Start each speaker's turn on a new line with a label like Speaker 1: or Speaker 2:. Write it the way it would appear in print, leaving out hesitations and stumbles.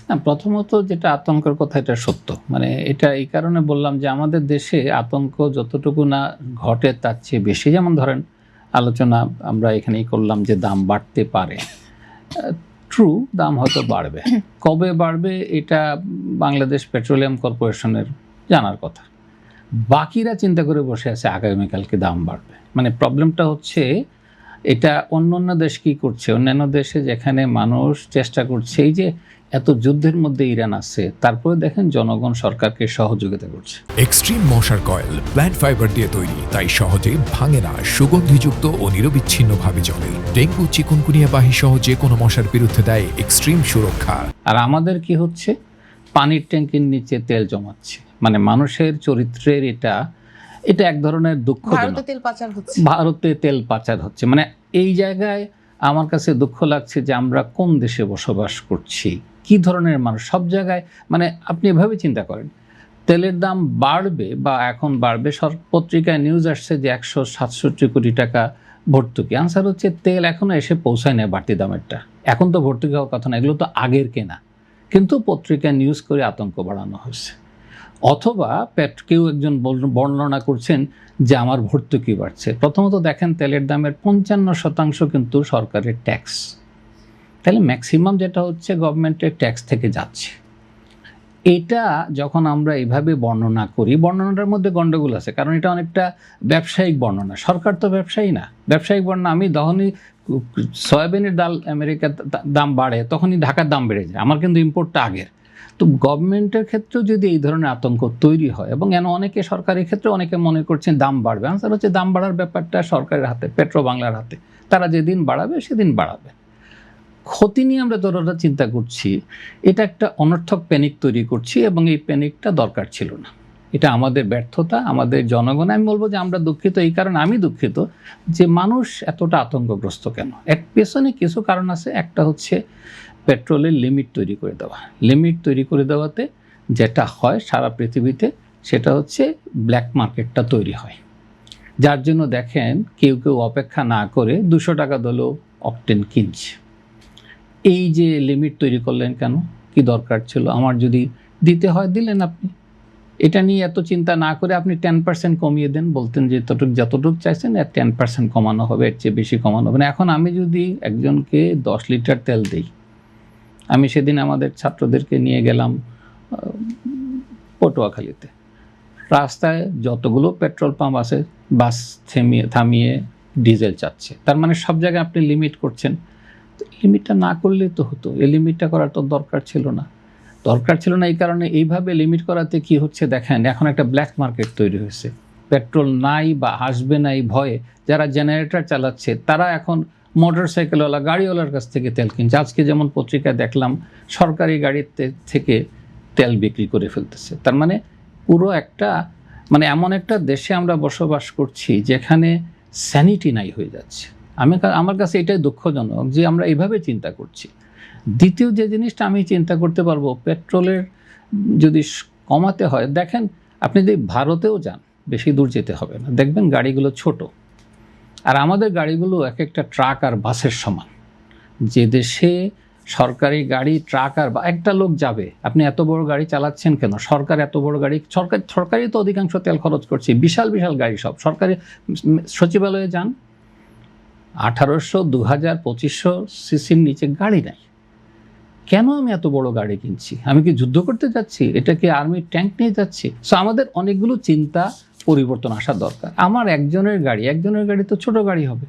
Speaker 1: না, প্রথমত যেটা আতঙ্কের কথা, এটা সত্য। মানে এটা এই কারণে বললাম যে আমাদের দেশে আতঙ্ক যতটুকু না ঘটে তার চেয়ে বেশি। যেমন ধরেন আলোচনা আমরা এখানেই করলাম যে দাম বাড়তে পারে। ট্রু, দাম হয়তো বাড়বে। কবে বাড়বে এটা বাংলাদেশ পেট্রোলিয়াম কর্পোরেশনের জানার কথা। বাকিরা চিন্তা করে বসে আছে আগামীকালকে দাম বাড়বে। মানে প্রবলেমটা হচ্ছে এটা অন্য দেশ কী করছে, অন্যান্য দেশে যেখানে মানুষ চেষ্টা করছে, এই যে এত যুদ্ধের মধ্যে ইরান আছে, তারপরে দেখেন জনগণ সরকারকে সহযোগিতা করছে।
Speaker 2: এক্সট্রিম মশার কয়েল প্ল্যান্ট ফাইবার দিয়ে তৈরি, তাই সহজে ভাঙে না, সুগন্ধিযুক্ত ও নিরবিচ্ছিন্নভাবে জ্বলে। ডেঙ্গু, চিকুনগুনিয়া বাহি সহ যে কোনো মশার বিরুদ্ধে দেয় এক্সট্রিম সুরক্ষা।
Speaker 1: আর আমাদের কি হচ্ছে, পানির ট্যাঙ্কির নিচে তেল জমাচ্ছে। মানে মানুষের চরিত্রের এটা এক ধরনের দুঃখজনক। ভারতে তেল পাচার হচ্ছে। মানে এই জায়গায় আমার কাছে দুঃখ লাগছে যে আমরা কোন দেশে বসবাস করছি, কি ধরনের মানুষ। সব জায়গায় মানে আপনি এভাবে চিন্তা করেন, তেলের দাম বাড়বে বা এখন বাড়বে, পত্রিকায় নিউজ আসছে যে 167 কোটি টাকা ভর্তুকি। আনসার হচ্ছে তেল এখনো এসে পৌঁছায় না বাড়তি দামেরটা। এখন তো ভর্তুকি হওয়ার কথা না, এগুলো তো আগের কেনা, কিন্তু পত্রিকায় নিউজ করে আতঙ্ক বাড়ানো হয়েছে। অথবা কেউ একজন বর্ণনা করছেন যে আমার ভর্তুকি বাড়ছে। প্রথমত দেখেন তেলের দামের 55% কিন্তু সরকারের ট্যাক্স। তাহলে ম্যাক্সিমাম যেটা হচ্ছে গভর্নমেন্টের ট্যাক্স থেকে যাচ্ছে। এটা যখন আমরা এইভাবে বর্ণনা করি, বর্ণনাটার মধ্যে গণ্ডগোল আছে, কারণ এটা অনেকটা ব্যবসায়িক বর্ণনা। সরকার তো ব্যবসায়ী না। ব্যবসায়িক বর্ণনা, আমি যখনই সয়াবিনের ডাল আমেরিকার দাম বাড়ে তখনই ঢাকার দাম বেড়ে যায়, আমার কিন্তু ইম্পোর্টটা আগের। তো গভর্নমেন্টের ক্ষেত্রেও যদি এই ধরনের আতঙ্ক তৈরি হয়, এবং অনেকে সরকারের ক্ষেত্রে অনেকে মনে করছেন দাম বাড়বে, আনসার হচ্ছে দাম বাড়ার ব্যাপারটা সরকারের হাতে, পেট্রো বাংলার হাতে। তারা যেদিন বাড়াবে সেদিন বাড়াবে। ক্ষতি নিয়ে আমরা যতটা চিন্তা করছি, এটা একটা অনর্থক প্যানিক তৈরি করছি, এবং এই প্যানিকটা দরকার ছিল না। এটা আমাদের ব্যর্থতা, আমাদের জনগণ। আমি বলবো যে আমরা দুঃখিত। এই কারণে আমি দুঃখিত যে মানুষ এতটা আতঙ্কগ্রস্ত কেন। এর পেছনে কিছু কারণ আছে। একটা হচ্ছে পেট্রোলের লিমিট তৈরি করে দেওয়া। লিমিট তৈরি করে দেওয়াতে যেটা হয় সারা পৃথিবীতে, সেটা হচ্ছে ব্ল্যাক মার্কেটটা তৈরি হয়, যার জন্য দেখেন কেউ অপেক্ষা না করে 200 টাকা দিলেও অকটেন কিনছে। এই যে লিমিট তৈরি করলেন কেন, কি দরকার ছিল? আমার যদি দিতে হয় দিলেন আপনি, এটা নিয়ে এত চিন্তা না করে আপনি 10% কমিয়ে দেন, বলতেন যে যতটুকু চাইছেন 10% কমানো হবে, এর চেয়ে বেশি কমানো হবে না। এখন আমি যদি একজনকে 10 লিটার তেল দিই, আমি সেদিন আমাদের ছাত্রদেরকে নিয়ে গেলাম পটুয়াখালীতে, রাস্তায় যতগুলো পেট্রোল পাম্প আছে বাস থামিয়ে ডিজেল চাচ্ছে। তার মানে সব জায়গায় আপনি লিমিট করছেন। লিমিটটা না করলেই তো হতো। এই লিমিটটা করার তো দরকার ছিল না। এই কারণে এইভাবে লিমিট করাতে কি হচ্ছে দেখেন, এখন একটা ব্ল্যাক মার্কেট তৈরি হয়েছে। পেট্রোল নাই বা আসবে না এই ভয়ে যারা জেনারেটর চালাচ্ছে, তারা এখন মোটরসাইকেলওয়ালা গাড়িওয়ালার কাছ থেকে তেল কিনছে। আজকে যেমন পত্রিকায় দেখলাম সরকারি গাড়িতে থেকে তেল বিক্রি করে ফেলতেছে। তার মানে পুরো একটা এমন একটা দেশে আমরা বসবাস করছি যেখানে স্যানিটি নাই হয়ে যাচ্ছে। আমার কাছে এটাই দুঃখজনক যে আমরা এইভাবে চিন্তা করছি। দ্বিতীয় যে জিনিসটা আমি চিন্তা করতে পারবো, পেট্রোলের যদি কমাতে হয়, দেখেন আপনি যদি ভারতেও যান, বেশি দূর যেতে হবে না, দেখবেন গাড়িগুলো ছোট। আর আমাদের গাড়িগুলো এক একটা ট্রাক আর বাসের সমান। যে দেশে সরকারি গাড়ি, ট্রাক আর একটা লোক যাবে, আপনি এত বড় গাড়ি চালাচ্ছেন কেন? সরকার এত বড় গাড়ি, সরকারি তো অধিকাংশ তেল খরচ করছে, বিশাল বিশাল গাড়ি সব সরকারি। সচিবালয়ে যান, 1800, 2000, 2500 সিসির নিচে গাড়ি নাই। কেন আমি এত বড় গাড়ি কিনছি? আমি কি যুদ্ধ করতে যাচ্ছি? এটা কি আর্মির ট্যাঙ্ক নিয়ে যাচ্ছি? সো আমাদের অনেকগুলো চিন্তা পরিবর্তন আসা দরকার। আমার একজনের গাড়ি তো ছোট গাড়ি হবে।